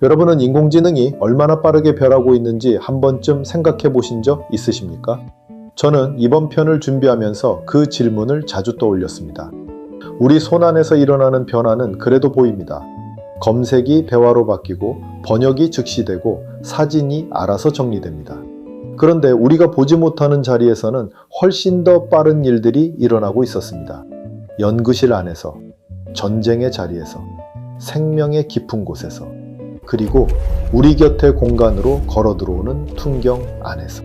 여러분은 인공지능이 얼마나 빠르게 변하고 있는지 한 번쯤 생각해 보신 적 있으십니까? 저는 이번 편을 준비하면서 그 질문을 자주 떠올렸습니다. 우리 손안에서 일어나는 변화는 그래도 보입니다. 검색이 대화로 바뀌고 번역이 즉시되고 사진이 알아서 정리됩니다. 그런데 우리가 보지 못하는 자리에서는 훨씬 더 빠른 일들이 일어나고 있었습니다. 연구실 안에서, 전쟁의 자리에서, 생명의 깊은 곳에서, 그리고 우리 곁의 공간으로 걸어 들어오는 풍경 안에서.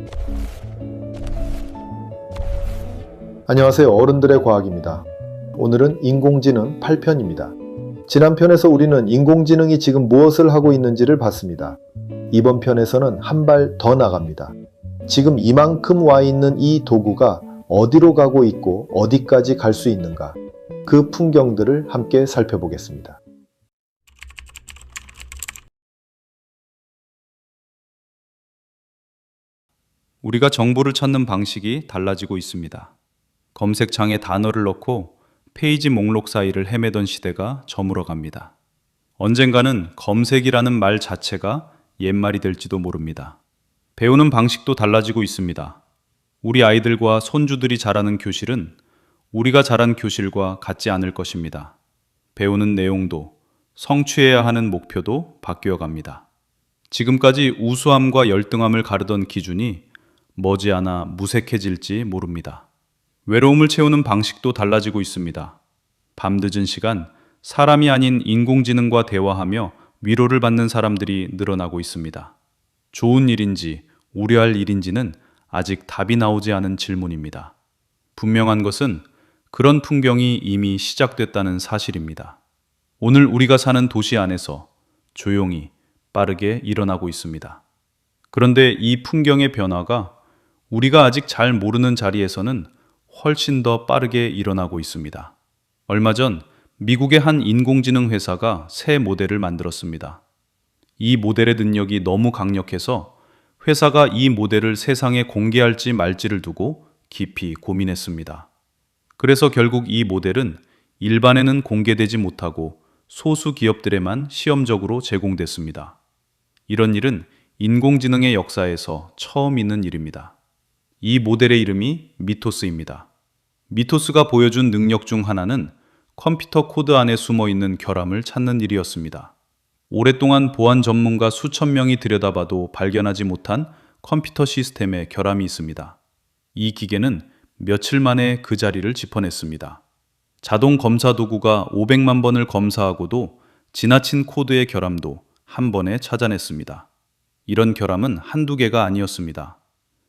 안녕하세요. 어른들의 과학입니다. 오늘은 인공지능 8편입니다. 지난 편에서 우리는 인공지능이 지금 무엇을 하고 있는지를 봤습니다. 이번 편에서는 한 발 더 나갑니다. 지금 이만큼 와 있는 이 도구가 어디로 가고 있고 어디까지 갈 수 있는가? 그 풍경들을 함께 살펴보겠습니다. 우리가 정보를 찾는 방식이 달라지고 있습니다. 검색창에 단어를 넣고 페이지 목록 사이를 헤매던 시대가 저물어 갑니다. 언젠가는 검색이라는 말 자체가 옛말이 될지도 모릅니다. 배우는 방식도 달라지고 있습니다. 우리 아이들과 손주들이 자라는 교실은 우리가 자란 교실과 같지 않을 것입니다. 배우는 내용도, 성취해야 하는 목표도 바뀌어 갑니다. 지금까지 우수함과 열등함을 가르던 기준이 머지않아 무색해질지 모릅니다. 외로움을 채우는 방식도 달라지고 있습니다. 밤늦은 시간, 사람이 아닌 인공지능과 대화하며 위로를 받는 사람들이 늘어나고 있습니다. 좋은 일인지 우려할 일인지는 아직 답이 나오지 않은 질문입니다. 분명한 것은 그런 풍경이 이미 시작됐다는 사실입니다. 오늘 우리가 사는 도시 안에서 조용히 빠르게 일어나고 있습니다. 그런데 이 풍경의 변화가 우리가 아직 잘 모르는 자리에서는 훨씬 더 빠르게 일어나고 있습니다. 얼마 전 미국의 한 인공지능 회사가 새 모델을 만들었습니다. 이 모델의 능력이 너무 강력해서 회사가 이 모델을 세상에 공개할지 말지를 두고 깊이 고민했습니다. 그래서 결국 이 모델은 일반에는 공개되지 못하고 소수 기업들에만 시험적으로 제공됐습니다. 이런 일은 인공지능의 역사에서 처음 있는 일입니다. 이 모델의 이름이 미토스입니다. 미토스가 보여준 능력 중 하나는 컴퓨터 코드 안에 숨어 있는 결함을 찾는 일이었습니다. 오랫동안 보안 전문가 수천 명이 들여다봐도 발견하지 못한 컴퓨터 시스템에 결함이 있습니다. 이 기계는 며칠 만에 그 자리를 짚어냈습니다. 자동 검사 도구가 500만 번을 검사하고도 지나친 코드의 결함도 한 번에 찾아냈습니다. 이런 결함은 한두 개가 아니었습니다.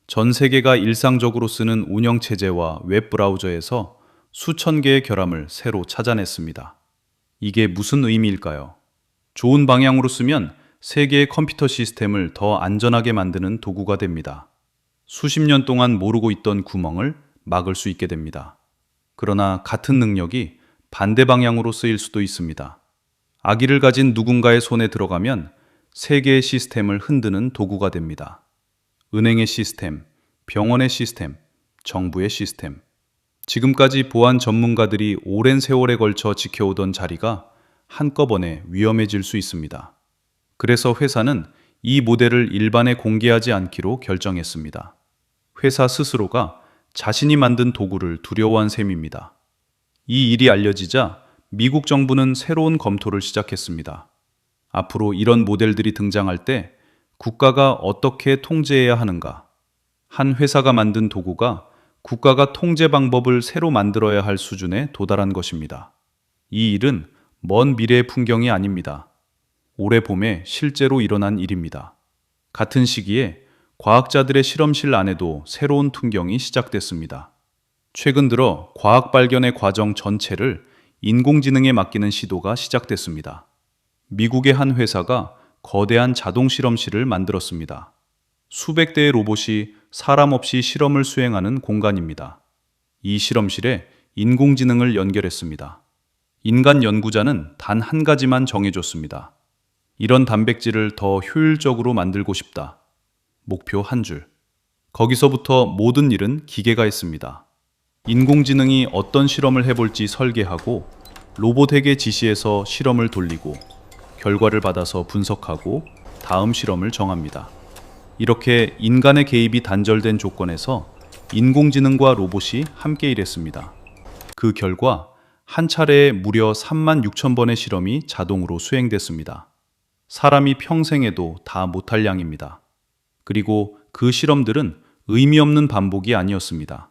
전 세계가 일상적으로 쓰는 운영체제와 웹브라우저에서 수천 개의 결함을 새로 찾아냈습니다. 이게 무슨 의미일까요? 좋은 방향으로 쓰면 세계의 컴퓨터 시스템을 더 안전하게 만드는 도구가 됩니다. 수십 년 동안 모르고 있던 구멍을 막을 수 있게 됩니다. 그러나 같은 능력이 반대 방향으로 쓰일 수도 있습니다. 악의를 가진 누군가의 손에 들어가면 세계의 시스템을 흔드는 도구가 됩니다. 은행의 시스템, 병원의 시스템, 정부의 시스템. 지금까지 보안 전문가들이 오랜 세월에 걸쳐 지켜오던 자리가 한꺼번에 위험해질 수 있습니다. 그래서 회사는 이 모델을 일반에 공개하지 않기로 결정했습니다. 회사 스스로가 자신이 만든 도구를 두려워한 셈입니다. 이 일이 알려지자 미국 정부는 새로운 검토를 시작했습니다. 앞으로 이런 모델들이 등장할 때 국가가 어떻게 통제해야 하는가? 한 회사가 만든 도구가 국가가 통제 방법을 새로 만들어야 할 수준에 도달한 것입니다. 이 일은 먼 미래의 풍경이 아닙니다. 올해 봄에 실제로 일어난 일입니다. 같은 시기에 과학자들의 실험실 안에도 새로운 풍경이 시작됐습니다. 최근 들어 과학 발견의 과정 전체를 인공지능에 맡기는 시도가 시작됐습니다. 미국의 한 회사가 거대한 자동 실험실을 만들었습니다. 수백 대의 로봇이 사람 없이 실험을 수행하는 공간입니다. 이 실험실에 인공지능을 연결했습니다. 인간 연구자는 단 한 가지만 정해줬습니다. 이런 단백질을 더 효율적으로 만들고 싶다. 목표 한 줄. 거기서부터 모든 일은 기계가 했습니다. 인공지능이 어떤 실험을 해볼지 설계하고 로봇에게 지시해서 실험을 돌리고 결과를 받아서 분석하고 다음 실험을 정합니다. 이렇게 인간의 개입이 단절된 조건에서 인공지능과 로봇이 함께 일했습니다. 그 결과 한 차례에 무려 36,000번의 실험이 자동으로 수행됐습니다. 사람이 평생에도 다 못할 양입니다. 그리고 그 실험들은 의미 없는 반복이 아니었습니다.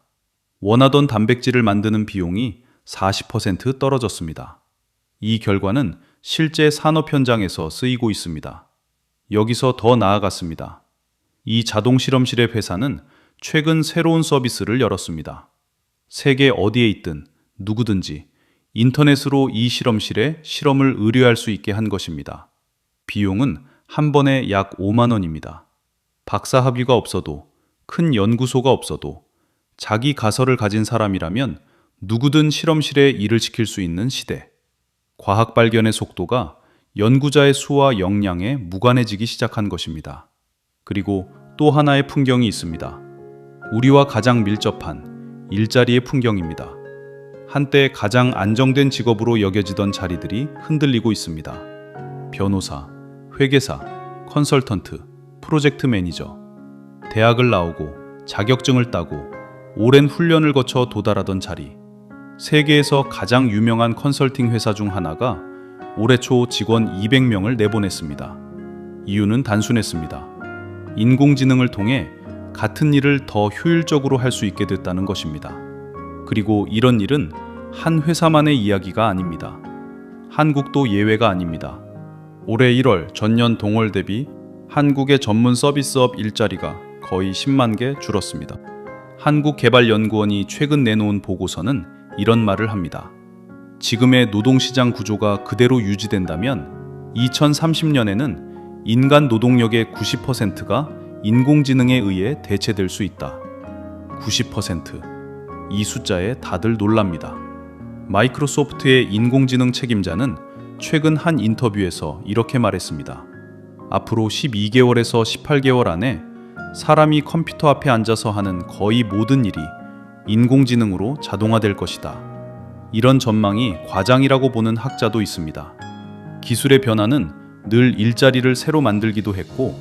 원하던 단백질을 만드는 비용이 40% 떨어졌습니다. 이 결과는 실제 산업 현장에서 쓰이고 있습니다. 여기서 더 나아갔습니다. 이 자동 실험실의 회사는 최근 새로운 서비스를 열었습니다. 세계 어디에 있든 누구든지 인터넷으로 이 실험실에 실험을 의뢰할 수 있게 한 것입니다. 비용은 한 번에 약 5만 원입니다. 박사 학위가 없어도, 큰 연구소가 없어도 자기 가설을 가진 사람이라면 누구든 실험실에 일을 시킬 수 있는 시대. 과학 발견의 속도가 연구자의 수와 역량에 무관해지기 시작한 것입니다. 그리고 또 하나의 풍경이 있습니다. 우리와 가장 밀접한 일자리의 풍경입니다. 한때 가장 안정된 직업으로 여겨지던 자리들이 흔들리고 있습니다. 변호사, 회계사, 컨설턴트, 프로젝트 매니저. 대학을 나오고 자격증을 따고 오랜 훈련을 거쳐 도달하던 자리. 세계에서 가장 유명한 컨설팅 회사 중 하나가 올해 초 직원 200명을 내보냈습니다. 이유는 단순했습니다. 인공지능을 통해 같은 일을 더 효율적으로 할 수 있게 됐다는 것입니다. 그리고 이런 일은 한 회사만의 이야기가 아닙니다. 한국도 예외가 아닙니다. 올해 1월 전년 동월 대비 한국의 전문 서비스업 일자리가 거의 10만 개 줄었습니다. 한국개발연구원이 최근 내놓은 보고서는 이런 말을 합니다. 지금의 노동시장 구조가 그대로 유지된다면 2030년에는 인간 노동력의 90%가 인공지능에 의해 대체될 수 있다. 90%. 이 숫자에 다들 놀랍니다. 마이크로소프트의 인공지능 책임자는 최근 한 인터뷰에서 이렇게 말했습니다. 앞으로 12개월에서 18개월 안에 사람이 컴퓨터 앞에 앉아서 하는 거의 모든 일이 인공지능으로 자동화될 것이다. 이런 전망이 과장이라고 보는 학자도 있습니다. 기술의 변화는 늘 일자리를 새로 만들기도 했고,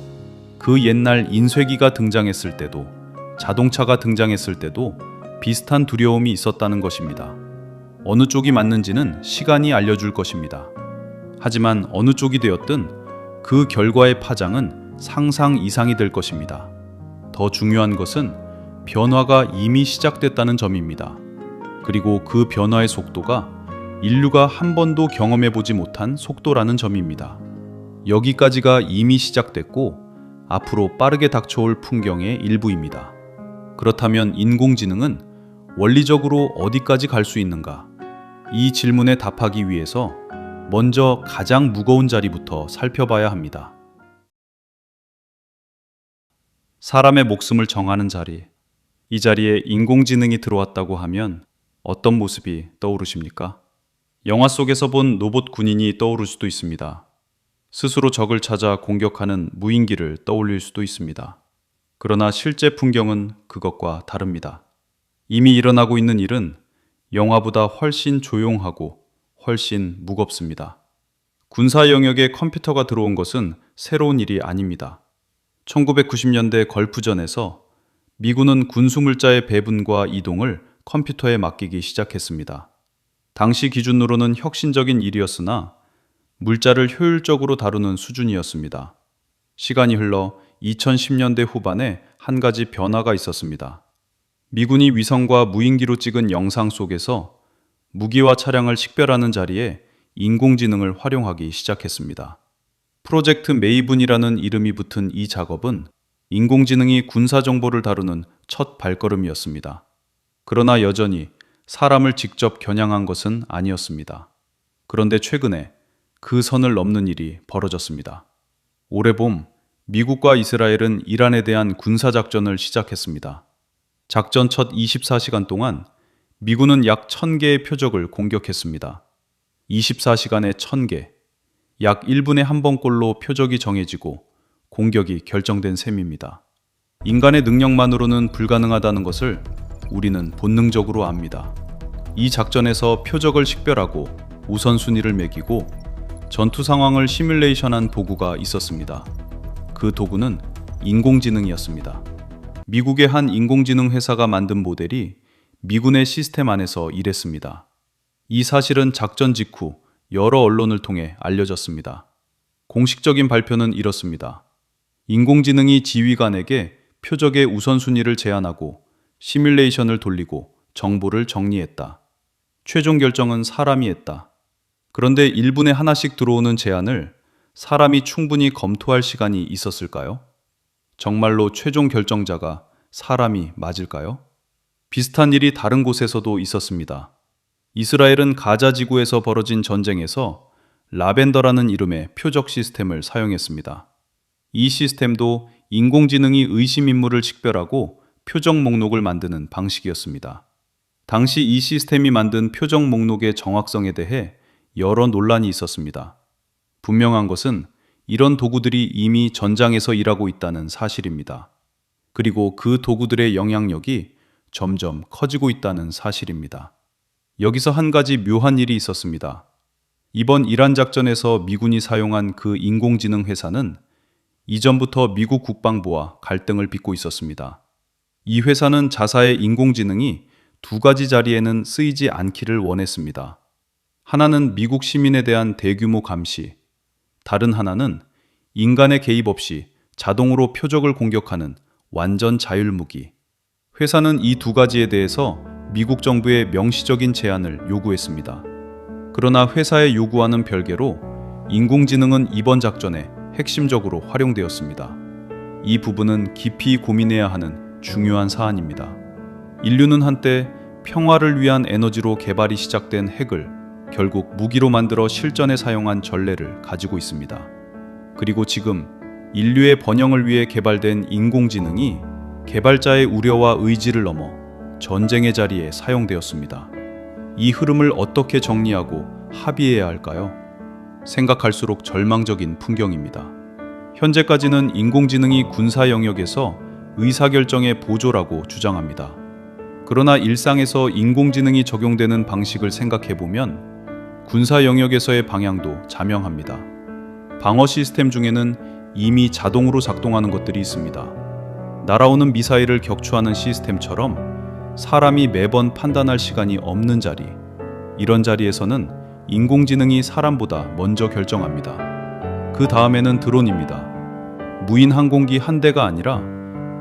그 옛날 인쇄기가 등장했을 때도, 자동차가 등장했을 때도 비슷한 두려움이 있었다는 것입니다. 어느 쪽이 맞는지는 시간이 알려줄 것입니다. 하지만 어느 쪽이 되었든 그 결과의 파장은 상상 이상이 될 것입니다. 더 중요한 것은 변화가 이미 시작됐다는 점입니다. 그리고 그 변화의 속도가 인류가 한 번도 경험해보지 못한 속도라는 점입니다. 여기까지가 이미 시작됐고 앞으로 빠르게 닥쳐올 풍경의 일부입니다. 그렇다면 인공지능은 원리적으로 어디까지 갈 수 있는가? 이 질문에 답하기 위해서 먼저 가장 무거운 자리부터 살펴봐야 합니다. 사람의 목숨을 정하는 자리. 이 자리에 인공지능이 들어왔다고 하면 어떤 모습이 떠오르십니까? 영화 속에서 본 로봇 군인이 떠오를 수도 있습니다. 스스로 적을 찾아 공격하는 무인기를 떠올릴 수도 있습니다. 그러나 실제 풍경은 그것과 다릅니다. 이미 일어나고 있는 일은 영화보다 훨씬 조용하고 훨씬 무겁습니다. 군사 영역에 컴퓨터가 들어온 것은 새로운 일이 아닙니다. 1990년대 걸프전에서 미군은 군수물자의 배분과 이동을 컴퓨터에 맡기기 시작했습니다. 당시 기준으로는 혁신적인 일이었으나 물자를 효율적으로 다루는 수준이었습니다. 시간이 흘러 2010년대 후반에 한 가지 변화가 있었습니다. 미군이 위성과 무인기로 찍은 영상 속에서 무기와 차량을 식별하는 자리에 인공지능을 활용하기 시작했습니다. 프로젝트 메이븐이라는 이름이 붙은 이 작업은 인공지능이 군사 정보를 다루는 첫 발걸음이었습니다. 그러나 여전히 사람을 직접 겨냥한 것은 아니었습니다. 그런데 최근에 그 선을 넘는 일이 벌어졌습니다. 올해 봄 미국과 이스라엘은 이란에 대한 군사작전을 시작했습니다. 작전 첫 24시간 동안 미군은 약 1000개의 표적을 공격했습니다. 24시간에 1000개, 약 1분에 한 번꼴로 표적이 정해지고 공격이 결정된 셈입니다. 인간의 능력만으로는 불가능하다는 것을 우리는 본능적으로 압니다. 이 작전에서 표적을 식별하고 우선순위를 매기고 전투 상황을 시뮬레이션한 도구가 있었습니다. 그 도구는 인공지능이었습니다. 미국의 한 인공지능 회사가 만든 모델이 미군의 시스템 안에서 일했습니다. 이 사실은 작전 직후 여러 언론을 통해 알려졌습니다. 공식적인 발표는 이렇습니다. 인공지능이 지휘관에게 표적의 우선순위를 제안하고 시뮬레이션을 돌리고 정보를 정리했다. 최종 결정은 사람이 했다. 그런데 1분에 하나씩 들어오는 제안을 사람이 충분히 검토할 시간이 있었을까요? 정말로 최종 결정자가 사람이 맞을까요? 비슷한 일이 다른 곳에서도 있었습니다. 이스라엘은 가자 지구에서 벌어진 전쟁에서 라벤더라는 이름의 표적 시스템을 사용했습니다. 이 시스템도 인공지능이 의심 인물을 식별하고 표적 목록을 만드는 방식이었습니다. 당시 이 시스템이 만든 표적 목록의 정확성에 대해 여러 논란이 있었습니다. 분명한 것은 이런 도구들이 이미 전장에서 일하고 있다는 사실입니다. 그리고 그 도구들의 영향력이 점점 커지고 있다는 사실입니다. 여기서 한 가지 묘한 일이 있었습니다. 이번 이란 작전에서 미군이 사용한 그 인공지능 회사는 이전부터 미국 국방부와 갈등을 빚고 있었습니다. 이 회사는 자사의 인공지능이 두 가지 자리에는 쓰이지 않기를 원했습니다. 하나는 미국 시민에 대한 대규모 감시, 다른 하나는 인간의 개입 없이 자동으로 표적을 공격하는 완전 자율무기. 회사는 이 두 가지에 대해서 미국 정부의 명시적인 제안을 요구했습니다. 그러나 회사의 요구와는 별개로 인공지능은 이번 작전에 핵심적으로 활용되었습니다. 이 부분은 깊이 고민해야 하는 중요한 사안입니다. 인류는 한때 평화를 위한 에너지로 개발이 시작된 핵을 결국 무기로 만들어 실전에 사용한 전례를 가지고 있습니다. 그리고 지금 인류의 번영을 위해 개발된 인공지능이 개발자의 우려와 의지를 넘어 전쟁의 자리에 사용되었습니다. 이 흐름을 어떻게 정리하고 합의해야 할까요? 생각할수록 절망적인 풍경입니다. 현재까지는 인공지능이 군사 영역에서 의사결정의 보조라고 주장합니다. 그러나 일상에서 인공지능이 적용되는 방식을 생각해보면 군사 영역에서의 방향도 자명합니다. 방어 시스템 중에는 이미 자동으로 작동하는 것들이 있습니다. 날아오는 미사일을 격추하는 시스템처럼 사람이 매번 판단할 시간이 없는 자리, 이런 자리에서는 인공지능이 사람보다 먼저 결정합니다. 그 다음에는 드론입니다. 무인 항공기 한 대가 아니라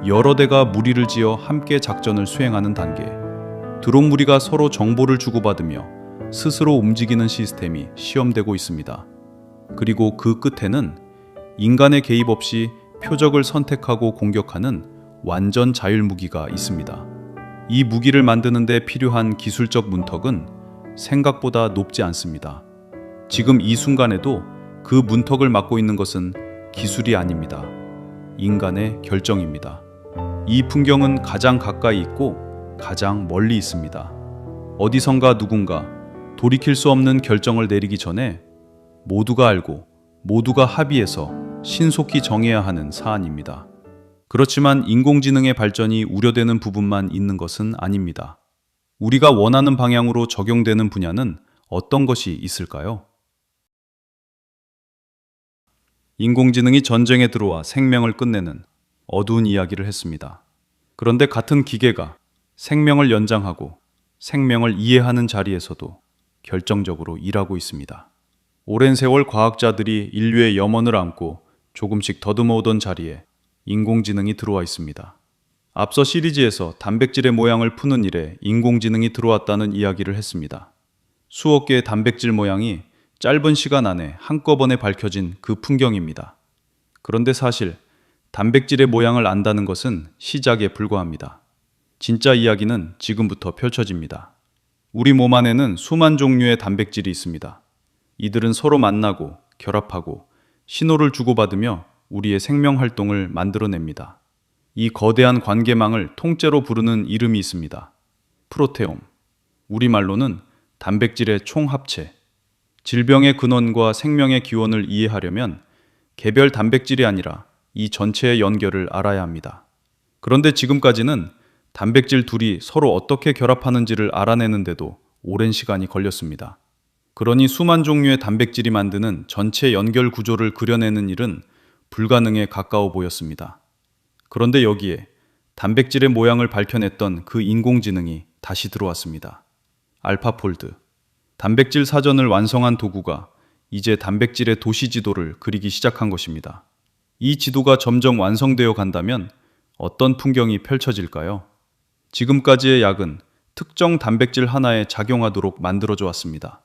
여러 대가 무리를 지어 함께 작전을 수행하는 단계. 드론 무리가 서로 정보를 주고받으며 스스로 움직이는 시스템이 시험되고 있습니다. 그리고 그 끝에는 인간의 개입 없이 표적을 선택하고 공격하는 완전 자율무기가 있습니다. 이 무기를 만드는 데 필요한 기술적 문턱은 생각보다 높지 않습니다. 지금 이 순간에도 그 문턱을 막고 있는 것은 기술이 아닙니다. 인간의 결정입니다. 이 풍경은 가장 가까이 있고 가장 멀리 있습니다. 어디선가 누군가 돌이킬 수 없는 결정을 내리기 전에 모두가 알고 모두가 합의해서 신속히 정해야 하는 사안입니다. 그렇지만 인공지능의 발전이 우려되는 부분만 있는 것은 아닙니다. 우리가 원하는 방향으로 적용되는 분야는 어떤 것이 있을까요? 인공지능이 전쟁에 들어와 생명을 끝내는 어두운 이야기를 했습니다. 그런데 같은 기계가 생명을 연장하고 생명을 이해하는 자리에서도 결정적으로 일하고 있습니다. 오랜 세월 과학자들이 인류의 염원을 안고 조금씩 더듬어 오던 자리에 인공지능이 들어와 있습니다. 앞서 시리즈에서 단백질의 모양을 푸는 일에 인공지능이 들어왔다는 이야기를 했습니다. 수억 개의 단백질 모양이 짧은 시간 안에 한꺼번에 밝혀진 그 풍경입니다. 그런데 사실 단백질의 모양을 안다는 것은 시작에 불과합니다. 진짜 이야기는 지금부터 펼쳐집니다. 우리 몸 안에는 수만 종류의 단백질이 있습니다. 이들은 서로 만나고 결합하고 신호를 주고받으며 우리의 생명 활동을 만들어냅니다. 이 거대한 관계망을 통째로 부르는 이름이 있습니다. 프로테옴. 우리말로는 단백질의 총합체. 질병의 근원과 생명의 기원을 이해하려면 개별 단백질이 아니라 이 전체의 연결을 알아야 합니다. 그런데 지금까지는 단백질 둘이 서로 어떻게 결합하는지를 알아내는데도 오랜 시간이 걸렸습니다. 그러니 수만 종류의 단백질이 만드는 전체 연결 구조를 그려내는 일은 불가능에 가까워 보였습니다. 그런데 여기에 단백질의 모양을 밝혀냈던 그 인공지능이 다시 들어왔습니다. 알파폴드. 단백질 사전을 완성한 도구가 이제 단백질의 도시 지도를 그리기 시작한 것입니다. 이 지도가 점점 완성되어 간다면 어떤 풍경이 펼쳐질까요? 지금까지의 약은 특정 단백질 하나에 작용하도록 만들어져 왔습니다.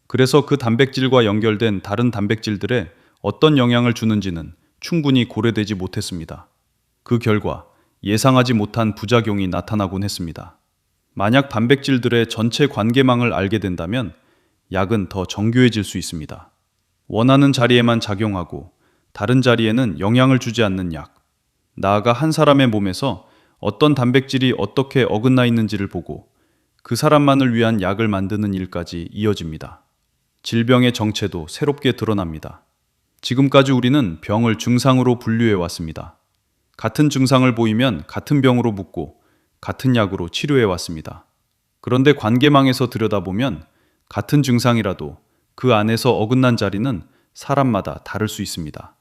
그래서 그 단백질과 연결된 다른 단백질들에 어떤 영향을 주는지는 충분히 고려되지 못했습니다. 그 결과 예상하지 못한 부작용이 나타나곤 했습니다. 만약 단백질들의 전체 관계망을 알게 된다면 약은 더 정교해질 수 있습니다. 원하는 자리에만 작용하고 다른 자리에는 영향을 주지 않는 약. 나아가 한 사람의 몸에서 어떤 단백질이 어떻게 어긋나 있는지를 보고 그 사람만을 위한 약을 만드는 일까지 이어집니다. 질병의 정체도 새롭게 드러납니다. 지금까지 우리는 병을 증상으로 분류해 왔습니다. 같은 증상을 보이면 같은 병으로 묻고 같은 약으로 치료해 왔습니다. 그런데 관계망에서 들여다보면 같은 증상이라도 그 안에서 어긋난 자리는 사람마다 다를 수 있습니다.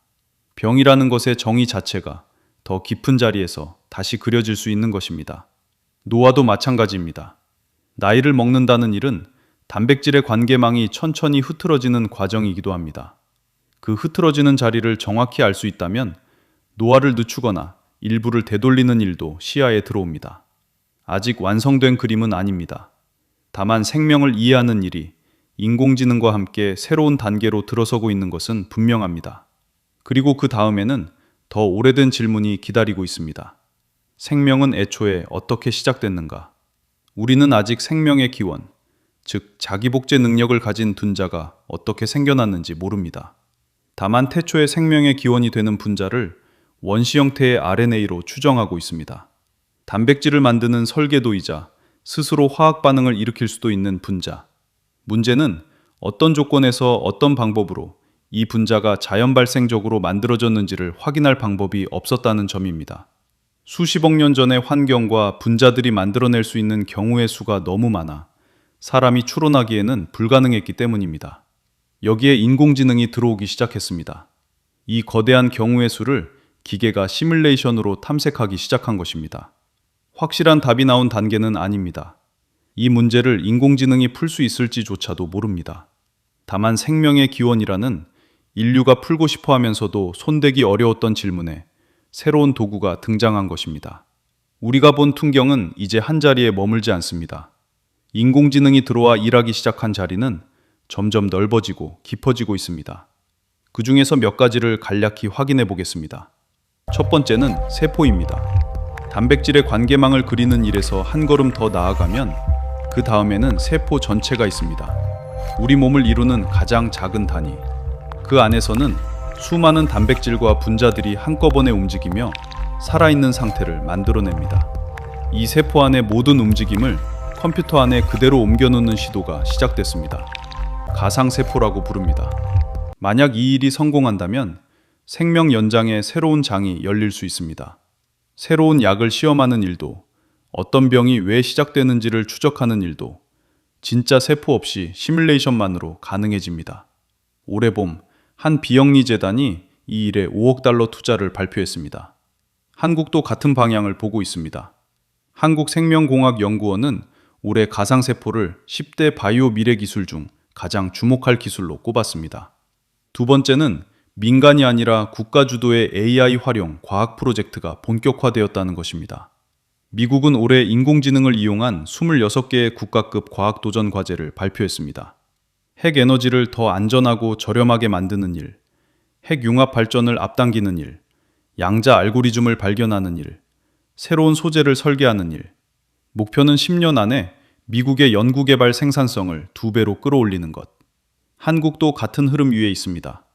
병이라는 것의 정의 자체가 더 깊은 자리에서 다시 그려질 수 있는 것입니다. 노화도 마찬가지입니다. 나이를 먹는다는 일은 단백질의 관계망이 천천히 흐트러지는 과정이기도 합니다. 그 흐트러지는 자리를 정확히 알 수 있다면 노화를 늦추거나 일부를 되돌리는 일도 시야에 들어옵니다. 아직 완성된 그림은 아닙니다. 다만 생명을 이해하는 일이 인공지능과 함께 새로운 단계로 들어서고 있는 것은 분명합니다. 그리고 그 다음에는 더 오래된 질문이 기다리고 있습니다. 생명은 애초에 어떻게 시작됐는가? 우리는 아직 생명의 기원, 즉 자기복제 능력을 가진 분자가 어떻게 생겨났는지 모릅니다. 다만 태초의 생명의 기원이 되는 분자를 원시 형태의 RNA로 추정하고 있습니다. 단백질을 만드는 설계도이자 스스로 화학 반응을 일으킬 수도 있는 분자. 문제는 어떤 조건에서 어떤 방법으로 이 분자가 자연 발생적으로 만들어졌는지를 확인할 방법이 없었다는 점입니다. 수십억 년 전의 환경과 분자들이 만들어낼 수 있는 경우의 수가 너무 많아 사람이 추론하기에는 불가능했기 때문입니다. 여기에 인공지능이 들어오기 시작했습니다. 이 거대한 경우의 수를 기계가 시뮬레이션으로 탐색하기 시작한 것입니다. 확실한 답이 나온 단계는 아닙니다. 이 문제를 인공지능이 풀 수 있을지조차도 모릅니다. 다만 생명의 기원이라는 인류가 풀고 싶어 하면서도 손대기 어려웠던 질문에 새로운 도구가 등장한 것입니다. 우리가 본 풍경은 이제 한 자리에 머물지 않습니다. 인공지능이 들어와 일하기 시작한 자리는 점점 넓어지고 깊어지고 있습니다. 그 중에서 몇 가지를 간략히 확인해 보겠습니다. 첫 번째는 세포입니다. 단백질의 관계망을 그리는 일에서 한 걸음 더 나아가면 그 다음에는 세포 전체가 있습니다. 우리 몸을 이루는 가장 작은 단위. 그 안에서는 수많은 단백질과 분자들이 한꺼번에 움직이며 살아있는 상태를 만들어냅니다. 이 세포 안의 모든 움직임을 컴퓨터 안에 그대로 옮겨놓는 시도가 시작됐습니다. 가상세포라고 부릅니다. 만약 이 일이 성공한다면 생명 연장의 새로운 장이 열릴 수 있습니다. 새로운 약을 시험하는 일도, 어떤 병이 왜 시작되는지를 추적하는 일도 진짜 세포 없이 시뮬레이션만으로 가능해집니다. 올해 봄 한 비영리 재단이 이 일에 5억 달러 투자를 발표했습니다. 한국도 같은 방향을 보고 있습니다. 한국생명공학연구원은 올해 가상세포를 10대 바이오 미래 기술 중 가장 주목할 기술로 꼽았습니다. 두 번째는 민간이 아니라 국가 주도의 AI 활용 과학 프로젝트가 본격화되었다는 것입니다. 미국은 올해 인공지능을 이용한 26개의 국가급 과학도전 과제를 발표했습니다. 핵 에너지를 더 안전하고 저렴하게 만드는 일, 핵 융합 발전을 앞당기는 일, 양자 알고리즘을 발견하는 일, 새로운 소재를 설계하는 일. 목표는 10년 안에 미국의 연구개발 생산성을 2배로 끌어올리는 것. 한국도 같은 흐름 위에 있습니다.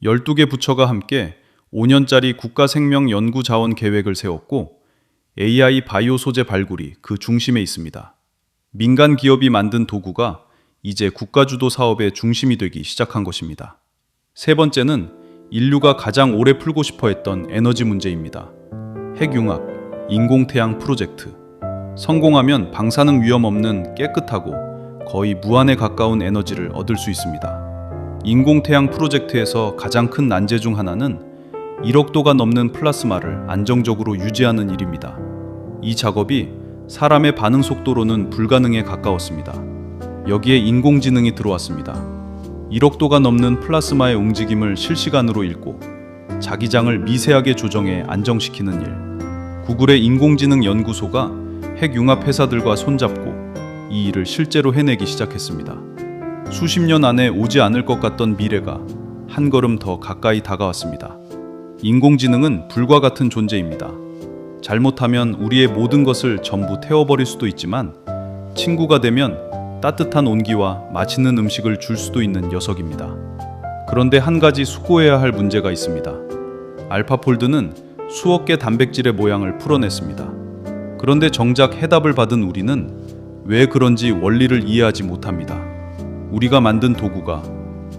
12개 부처가 함께 5년짜리 국가생명연구자원 계획을 세웠고 AI 바이오 소재 발굴이 그 중심에 있습니다. 민간 기업이 만든 도구가 이제 국가주도 사업의 중심이 되기 시작한 것입니다. 세 번째는 인류가 가장 오래 풀고 싶어 했던 에너지 문제입니다. 핵융합, 인공태양 프로젝트. 성공하면 방사능 위험 없는 깨끗하고 거의 무한에 가까운 에너지를 얻을 수 있습니다. 인공태양 프로젝트에서 가장 큰 난제 중 하나는 1억 도가 넘는 플라스마를 안정적으로 유지하는 일입니다. 이 작업이 사람의 반응 속도로는 불가능에 가까웠습니다. 여기에 인공지능이 들어왔습니다. 1억 도가 넘는 플라스마의 움직임을 실시간으로 읽고 자기장을 미세하게 조정해 안정시키는 일. 구글의 인공지능 연구소가 핵융합 회사들과 손잡고 이 일을 실제로 해내기 시작했습니다. 수십 년 안에 오지 않을 것 같던 미래가 한 걸음 더 가까이 다가왔습니다. 인공지능은 불과 같은 존재입니다. 잘못하면 우리의 모든 것을 전부 태워버릴 수도 있지만 친구가 되면 따뜻한 온기와 맛있는 음식을 줄 수도 있는 녀석입니다. 그런데 한 가지 수고해야 할 문제가 있습니다. 알파폴드는 수억 개 단백질의 모양을 풀어냈습니다. 그런데 정작 해답을 받은 우리는 왜 그런지 원리를 이해하지 못합니다. 우리가 만든 도구가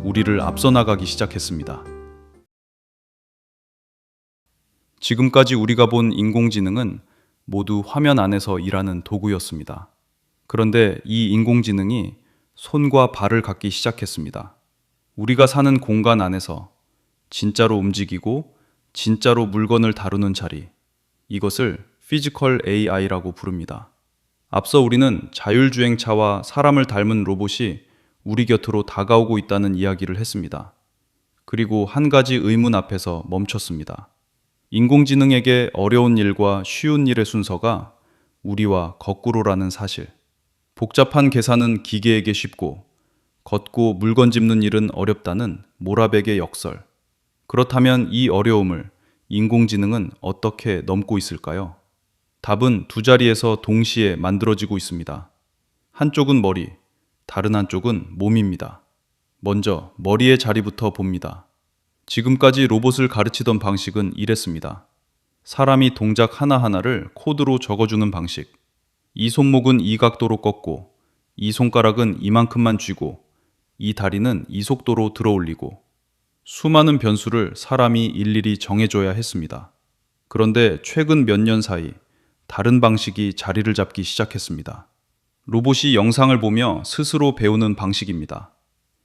우리를 앞서 나가기 시작했습니다. 지금까지 우리가 본 인공지능은 모두 화면 안에서 일하는 도구였습니다. 그런데 이 인공지능이 손과 발을 갖기 시작했습니다. 우리가 사는 공간 안에서 진짜로 움직이고 진짜로 물건을 다루는 자리, 이것을 피지컬 AI라고 부릅니다. 앞서 우리는 자율주행차와 사람을 닮은 로봇이 우리 곁으로 다가오고 있다는 이야기를 했습니다. 그리고 한 가지 의문 앞에서 멈췄습니다. 인공지능에게 어려운 일과 쉬운 일의 순서가 우리와 거꾸로라는 사실. 복잡한 계산은 기계에게 쉽고 걷고 물건 짚는 일은 어렵다는 모라백의 역설. 그렇다면 이 어려움을 인공지능은 어떻게 넘고 있을까요? 답은 두 자리에서 동시에 만들어지고 있습니다. 한쪽은 머리, 다른 한쪽은 몸입니다. 먼저 머리의 자리부터 봅니다. 지금까지 로봇을 가르치던 방식은 이랬습니다. 사람이 동작 하나하나를 코드로 적어주는 방식. 이 손목은 이 각도로 꺾고, 이 손가락은 이만큼만 쥐고, 이 다리는 이 속도로 들어 올리고, 수많은 변수를 사람이 일일이 정해줘야 했습니다. 그런데 최근 몇 년 사이 다른 방식이 자리를 잡기 시작했습니다. 로봇이 영상을 보며 스스로 배우는 방식입니다.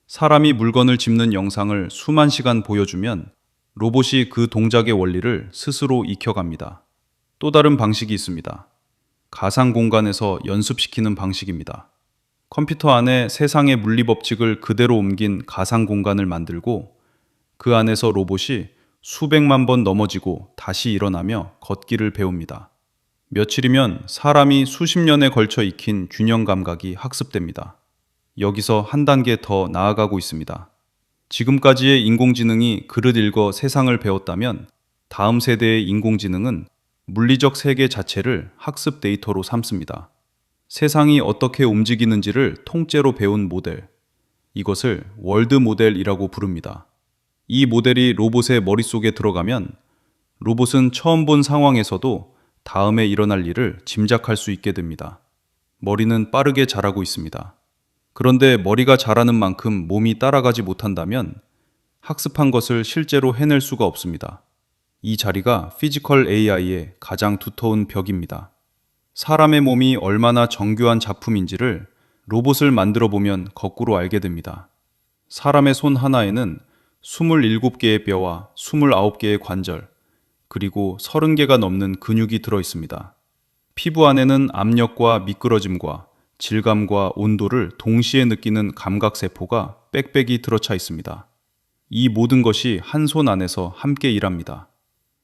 사람이 물건을 짚는 영상을 수만 시간 보여주면 로봇이 그 동작의 원리를 스스로 익혀갑니다. 또 다른 방식이 있습니다. 가상 공간에서 연습시키는 방식입니다. 컴퓨터 안에 세상의 물리 법칙을 그대로 옮긴 가상 공간을 만들고 그 안에서 로봇이 수백만 번 넘어지고 다시 일어나며 걷기를 배웁니다. 며칠이면 사람이 수십 년에 걸쳐 익힌 균형 감각이 학습됩니다. 여기서 한 단계 더 나아가고 있습니다. 지금까지의 인공지능이 글을 읽어 세상을 배웠다면 다음 세대의 인공지능은 물리적 세계 자체를 학습 데이터로 삼습니다. 세상이 어떻게 움직이는지를 통째로 배운 모델. 이것을 월드 모델이라고 부릅니다. 이 모델이 로봇의 머릿속에 들어가면 로봇은 처음 본 상황에서도 다음에 일어날 일을 짐작할 수 있게 됩니다. 머리는 빠르게 자라고 있습니다. 그런데 머리가 자라는 만큼 몸이 따라가지 못한다면 학습한 것을 실제로 해낼 수가 없습니다. 이 자리가 피지컬 AI의 가장 두터운 벽입니다. 사람의 몸이 얼마나 정교한 작품인지를 로봇을 만들어 보면 거꾸로 알게 됩니다. 사람의 손 하나에는 27개의 뼈와 29개의 관절, 그리고 30개가 넘는 근육이 들어 있습니다. 피부 안에는 압력과 미끄러짐과 질감과 온도를 동시에 느끼는 감각세포가 빽빽이 들어차 있습니다. 이 모든 것이 한 손 안에서 함께 일합니다.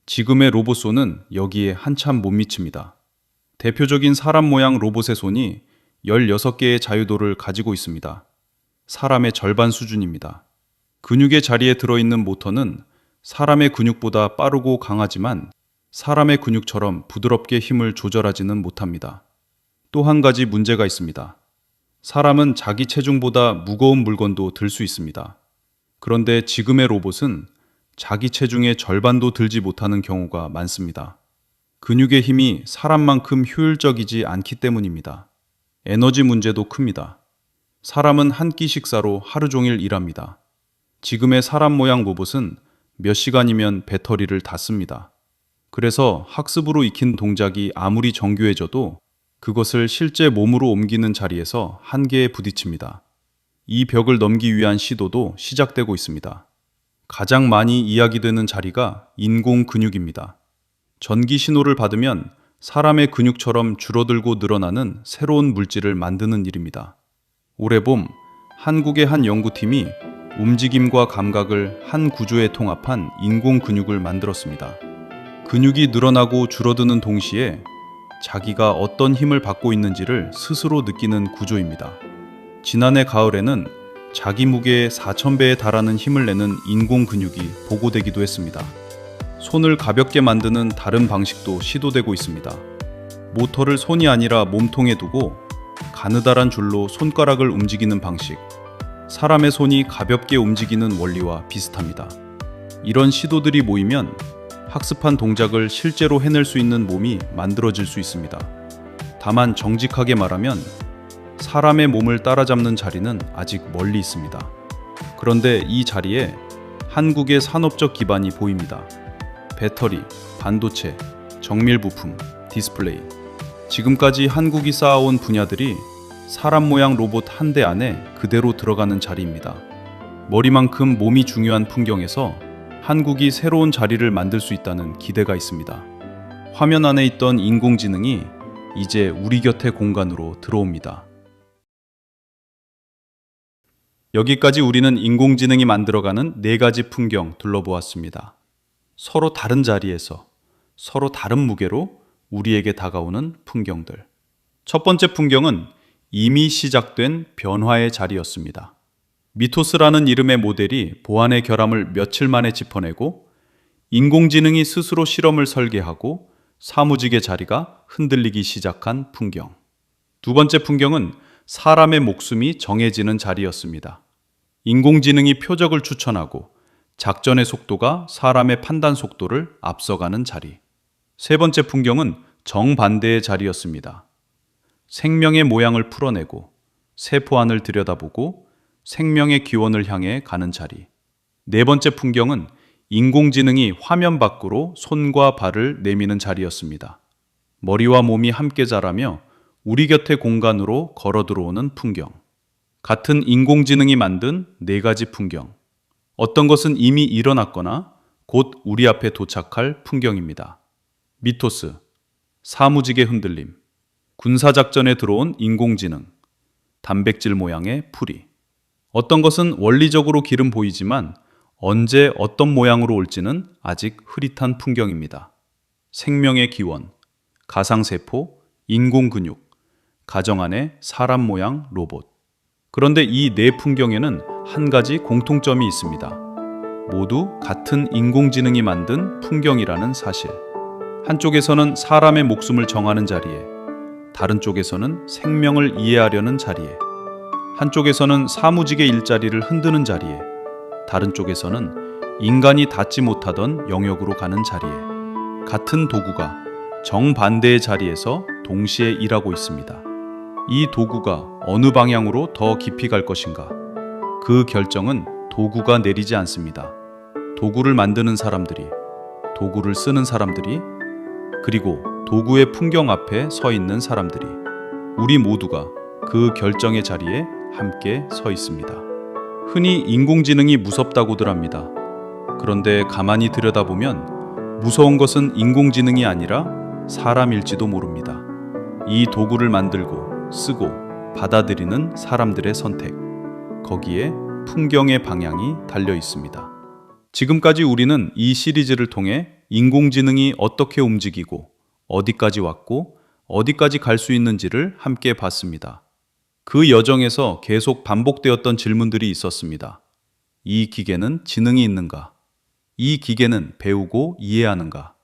지금의 로봇 손은 여기에 한참 못 미칩니다. 대표적인 사람 모양 로봇의 손이 16개의 자유도를 가지고 있습니다. 사람의 절반 수준입니다. 근육의 자리에 들어있는 모터는 사람의 근육보다 빠르고 강하지만 사람의 근육처럼 부드럽게 힘을 조절하지는 못합니다. 또 한 가지 문제가 있습니다. 사람은 자기 체중보다 무거운 물건도 들 수 있습니다. 그런데 지금의 로봇은 자기 체중의 절반도 들지 못하는 경우가 많습니다. 근육의 힘이 사람만큼 효율적이지 않기 때문입니다. 에너지 문제도 큽니다. 사람은 한 끼 식사로 하루 종일 일합니다. 지금의 사람 모양 로봇은 몇 시간이면 배터리를 다 씁니다. 그래서 학습으로 익힌 동작이 아무리 정교해져도 그것을 실제 몸으로 옮기는 자리에서 한계에 부딪힙니다. 이 벽을 넘기 위한 시도도 시작되고 있습니다. 가장 많이 이야기되는 자리가 인공 근육입니다. 전기 신호를 받으면 사람의 근육처럼 줄어들고 늘어나는 새로운 물질을 만드는 일입니다. 올해 봄 한국의 한 연구팀이 움직임과 감각을 한 구조에 통합한 인공 근육을 만들었습니다. 근육이 늘어나고 줄어드는 동시에 자기가 어떤 힘을 받고 있는지를 스스로 느끼는 구조입니다. 지난해 가을에는 자기 무게의 4,000배에 달하는 힘을 내는 인공 근육이 보고되기도 했습니다. 손을 가볍게 만드는 다른 방식도 시도되고 있습니다. 모터를 손이 아니라 몸통에 두고 가느다란 줄로 손가락을 움직이는 방식. 사람의 손이 가볍게 움직이는 원리와 비슷합니다. 이런 시도들이 모이면 학습한 동작을 실제로 해낼 수 있는 몸이 만들어질 수 있습니다. 다만 정직하게 말하면 사람의 몸을 따라잡는 자리는 아직 멀리 있습니다. 그런데 이 자리에 한국의 산업적 기반이 보입니다. 배터리, 반도체, 정밀 부품, 디스플레이. 지금까지 한국이 쌓아온 분야들이 사람 모양 로봇 한 대 안에 그대로 들어가는 자리입니다. 머리만큼 몸이 중요한 풍경에서 한국이 새로운 자리를 만들 수 있다는 기대가 있습니다. 화면 안에 있던 인공지능이 이제 우리 곁의 공간으로 들어옵니다. 여기까지 우리는 인공지능이 만들어가는 4가지 풍경 둘러보았습니다. 서로 다른 자리에서 서로 다른 무게로 우리에게 다가오는 풍경들. 첫 번째 풍경은 이미 시작된 변화의 자리였습니다. 미토스라는 이름의 모델이 보안의 결함을 며칠 만에 짚어내고 인공지능이 스스로 실험을 설계하고 사무직의 자리가 흔들리기 시작한 풍경. 두 번째 풍경은 사람의 목숨이 정해지는 자리였습니다. 인공지능이 표적을 추천하고 작전의 속도가 사람의 판단 속도를 앞서가는 자리. 세 번째 풍경은 정반대의 자리였습니다. 생명의 모양을 풀어내고 세포 안을 들여다보고 생명의 기원을 향해 가는 자리. 네 번째 풍경은 인공지능이 화면 밖으로 손과 발을 내미는 자리였습니다. 머리와 몸이 함께 자라며 우리 곁의 공간으로 걸어 들어오는 풍경. 같은 인공지능이 만든 4가지 풍경. 어떤 것은 이미 일어났거나 곧 우리 앞에 도착할 풍경입니다. 미토스, 사무직의 흔들림, 군사작전에 들어온 인공지능, 단백질 모양의 풀이. 어떤 것은 원리적으로 길은 보이지만 언제 어떤 모양으로 올지는 아직 흐릿한 풍경입니다. 생명의 기원, 가상세포, 인공근육, 가정 안의 사람 모양 로봇. 그런데 이 4 풍경에는 한 가지 공통점이 있습니다. 모두 같은 인공지능이 만든 풍경이라는 사실. 한쪽에서는 사람의 목숨을 정하는 자리에, 다른 쪽에서는 생명을 이해하려는 자리에, 한쪽에서는 사무직의 일자리를 흔드는 자리에, 다른 쪽에서는 인간이 닿지 못하던 영역으로 가는 자리에, 같은 도구가 정반대의 자리에서 동시에 일하고 있습니다. 이 도구가 어느 방향으로 더 깊이 갈 것인가? 그 결정은 도구가 내리지 않습니다. 도구를 만드는 사람들이, 도구를 쓰는 사람들이, 그리고 도구의 풍경 앞에 서 있는 사람들이, 우리 모두가 그 결정의 자리에 함께 서 있습니다. 흔히 인공지능이 무섭다고들 합니다. 그런데 가만히 들여다보면 무서운 것은 인공지능이 아니라 사람일지도 모릅니다. 이 도구를 만들고 쓰고 받아들이는 사람들의 선택. 거기에 풍경의 방향이 달려 있습니다. 지금까지 우리는 이 시리즈를 통해 인공지능이 어떻게 움직이고 어디까지 왔고 어디까지 갈 수 있는지를 함께 봤습니다. 그 여정에서 계속 반복되었던 질문들이 있었습니다. 이 기계는 지능이 있는가? 이 기계는 배우고 이해하는가?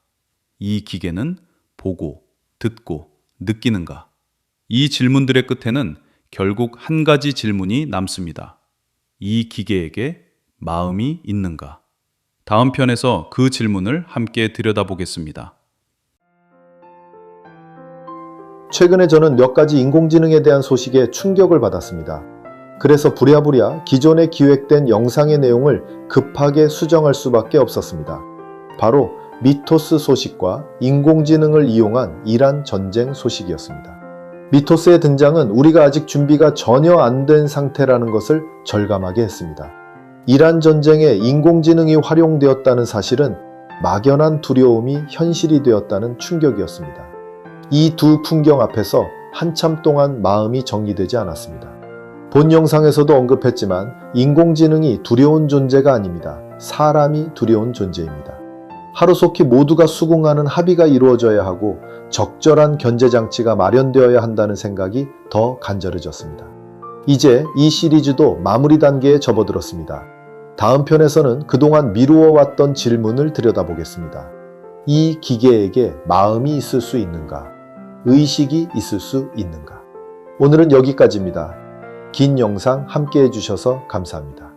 이 기계는 보고, 듣고, 느끼는가? 이 질문들의 끝에는 결국 한 가지 질문이 남습니다. 이 기계에게 마음이 있는가? 다음 편에서 그 질문을 함께 들여다보겠습니다. 최근에 저는 몇 가지 인공지능에 대한 소식에 충격을 받았습니다. 그래서 부랴부랴 기존에 기획된 영상의 내용을 급하게 수정할 수밖에 없었습니다. 바로 미토스 소식과 인공지능을 이용한 이란 전쟁 소식이었습니다. 미토스의 등장은 우리가 아직 준비가 전혀 안 된 상태라는 것을 절감하게 했습니다. 이란 전쟁에 인공지능이 활용되었다는 사실은 막연한 두려움이 현실이 되었다는 충격이었습니다. 이 두 풍경 앞에서 한참 동안 마음이 정리되지 않았습니다. 본 영상에서도 언급했지만 인공지능이 두려운 존재가 아닙니다. 사람이 두려운 존재입니다. 하루속히 모두가 수긍하는 합의가 이루어져야 하고 적절한 견제장치가 마련되어야 한다는 생각이 더 간절해졌습니다. 이제 이 시리즈도 마무리 단계에 접어들었습니다. 다음 편에서는 그동안 미루어왔던 질문을 들여다보겠습니다. 이 기계에게 마음이 있을 수 있는가? 의식이 있을 수 있는가? 오늘은 여기까지입니다. 긴 영상 함께 해주셔서 감사합니다.